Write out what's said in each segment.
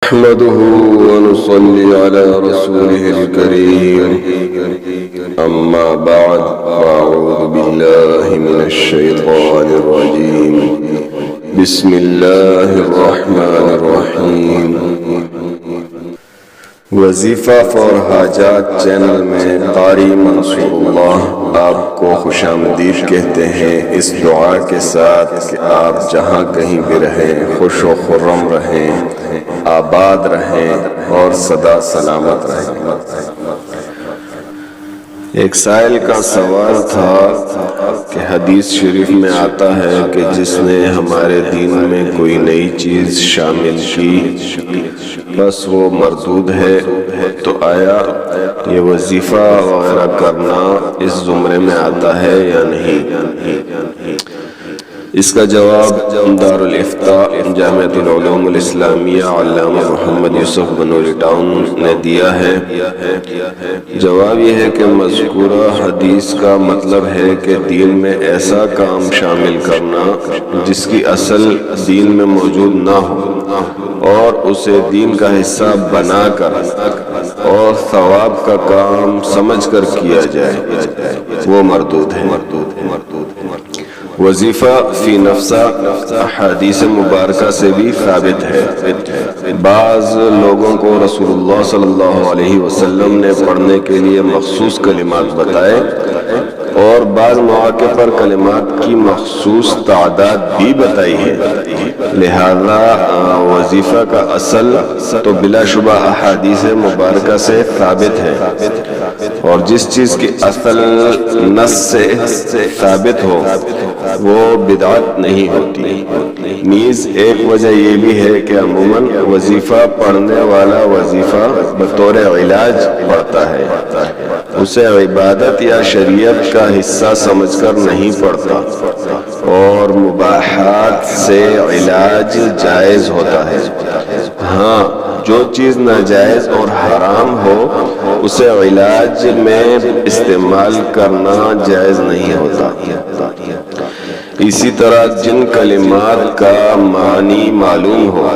نحمده ونصلي على رسوله الكريم أما بعد فأعوذ بالله من الشيطان الرجيم بسم الله الرحمن الرحيم وظیفہ فور حاجات چینل میں قاری منصور اللہ آپ کو خوش آمدید کہتے ہیں اس دعا کے ساتھ کہ آپ جہاں کہیں بھی رہیں خوش و خرم رہیں، آباد رہیں اور سدا سلامت رہیں۔ ایک سائل کا سوال تھا کہ حدیث شریف میں آتا ہے کہ جس نے ہمارے دین میں کوئی نئی چیز شامل کی بس وہ مردود ہے، تو آیا یہ وظیفہ وغیرہ کرنا اس زمرے میں آتا ہے یا نہیں؟ اس کا جواب دارالافتاء جامعۃ العلوم الاسلامیہ علامہ محمد یوسف بنوری ٹاؤن نے دیا ہے۔ جواب یہ ہے کہ مذکورہ حدیث کا مطلب ہے کہ دین میں ایسا کام شامل کرنا جس کی اصل دین میں موجود نہ ہو اور اسے دین کا حصہ بنا کر اور ثواب کا کام سمجھ کر کیا جائے، وہ مردود ہے۔ وظیفہ فی نفسہ احادیث مبارکہ سے بھی ثابت ہے۔ بعض لوگوں کو رسول اللہ صلی اللہ علیہ وسلم نے پڑھنے کے لیے مخصوص کلمات بتائے اور بعض مواقع پر کلمات کی مخصوص تعداد بھی بتائی ہے، لہذا وظیفہ کا اصل تو بلا شبہ احادیث مبارکہ سے ثابت ہے، اور جس چیز کی اصل نص سے ثابت ہو وہ بدعت نہیں ہوتی۔ نیز ایک وجہ یہ بھی ہے کہ عموماً وظیفہ پڑھنے والا وظیفہ بطور علاج پڑھتا ہے، اسے عبادت یا شریعت کا حصہ سمجھ کر نہیں پڑھتا، اور مباحات سے علاج جائز ہوتا ہے۔ ہاں، جو چیز ناجائز اور حرام ہو اسے علاج میں استعمال کرنا جائز نہیں ہوتا۔ اسی طرح جن کلمات کا معنی معلوم ہو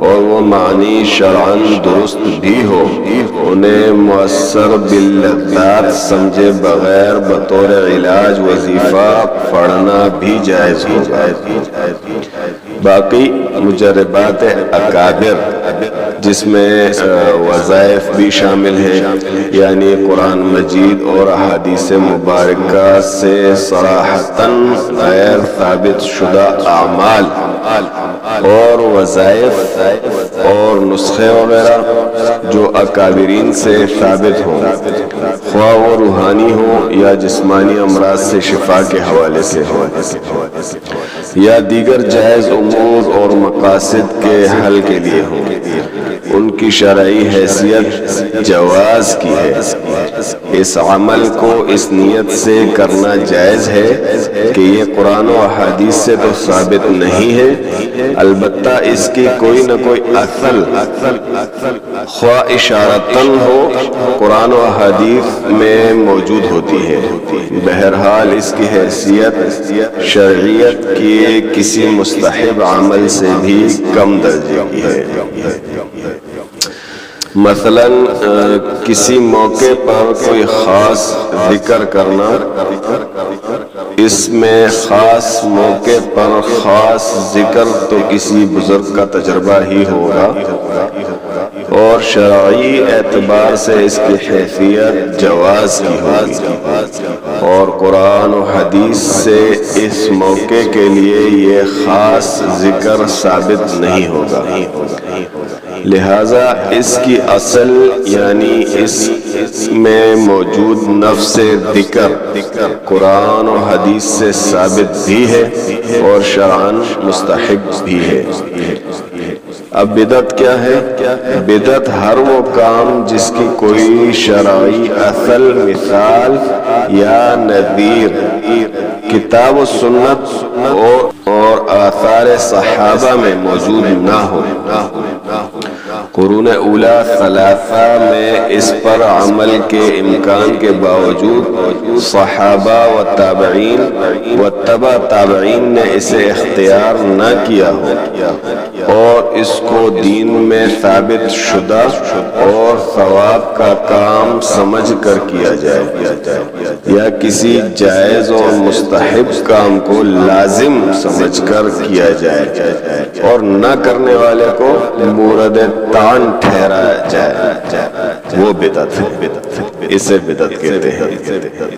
اور وہ معنی شرعاً درست بھی ہو انہیں مؤثر باللذات سمجھے بغیر بطور علاج وظیفہ پڑھنا بھی جائز ہوگا۔ باقی مجربات اکابر جس میں وظائف بھی شامل ہیں، یعنی قرآن مجید اور احادیث مبارکہ سے صراحتاً غیر ثابت شدہ اعمال اور وظائف اور نسخے وغیرہ جو اکابرین سے ثابت ہوں، خواہ وہ روحانی ہوں یا جسمانی امراض سے شفا کے حوالے سے ہوں، یا دیگر جائز امور اور مقاصد کے حل کے لیے ہوں، ان کی شرعی حیثیت جواز کی ہے۔ اس عمل کو اس نیت سے کرنا جائز ہے کہ یہ قرآن و احادیث سے تو ثابت نہیں ہے، البتہ اس کی کوئی نہ کوئی اصل خواہ اشارتاً ہو قرآن و احادیث میں موجود ہوتی ہے۔ بہرحال اس کی حیثیت شرعیت کے کسی مستحب عمل سے بھی کم درجے کی ہے۔ مثلاً کسی موقع پر کوئی خاص ذکر کرنا، اس میں خاص موقع پر خاص ذکر تو کسی بزرگ کا تجربہ ہی ہوگا، اور شرعی اعتبار سے اس کی حیثیت جواز کی ہوگی، اور قرآن و حدیث سے اس موقع کے لیے یہ خاص ذکر ثابت نہیں ہوگا، لہذا اس کی اصل یعنی اس میں موجود نفس ذکر قرآن و حدیث سے ثابت بھی ہے اور شرعاً مستحب بھی ہے۔ اب بدعت کیا ہے؟ بدعت ہر وہ کام جس کی کوئی شرعی اصل، مثال یا نظیر کتاب و سنت اور آثار صحابہ میں موجود نہ ہو، قرون اولا ثلاثہ میں اس پر عمل کے امکان کے باوجود صحابہ و تابعین و تبع تابعین نے اسے اختیار نہ کیا ہو اور اس کو دین میں ثابت شدہ اور ثواب کا کام سمجھ کر کیا جائے یا کسی جائز اور مستحب کام کو لازم سمجھ کر کیا جائے اور نہ کرنے والے کو مورد طعن ٹھہرایا جائے، وہ بدعت ہے، اسے بدعت کہتے ہیں۔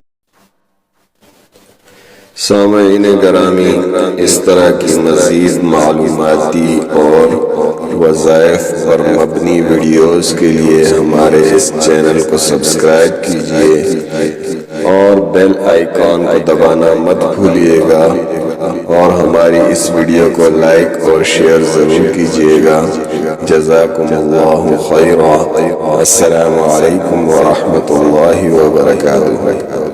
سامعین گرامی، اس طرح کی مزید معلوماتی اور وظائف پر مبنی ویڈیوز کے لیے ہمارے اس چینل کو سبسکرائب کیجیے اور بیل آئیکن کو دبانا مت بھولیے گا، اور ہماری اس ویڈیو کو لائک اور شیئر ضرور کیجیے گا۔ جزاکم اللہ خیرا۔ السلام علیکم ورحمۃ اللہ وبرکاتہ۔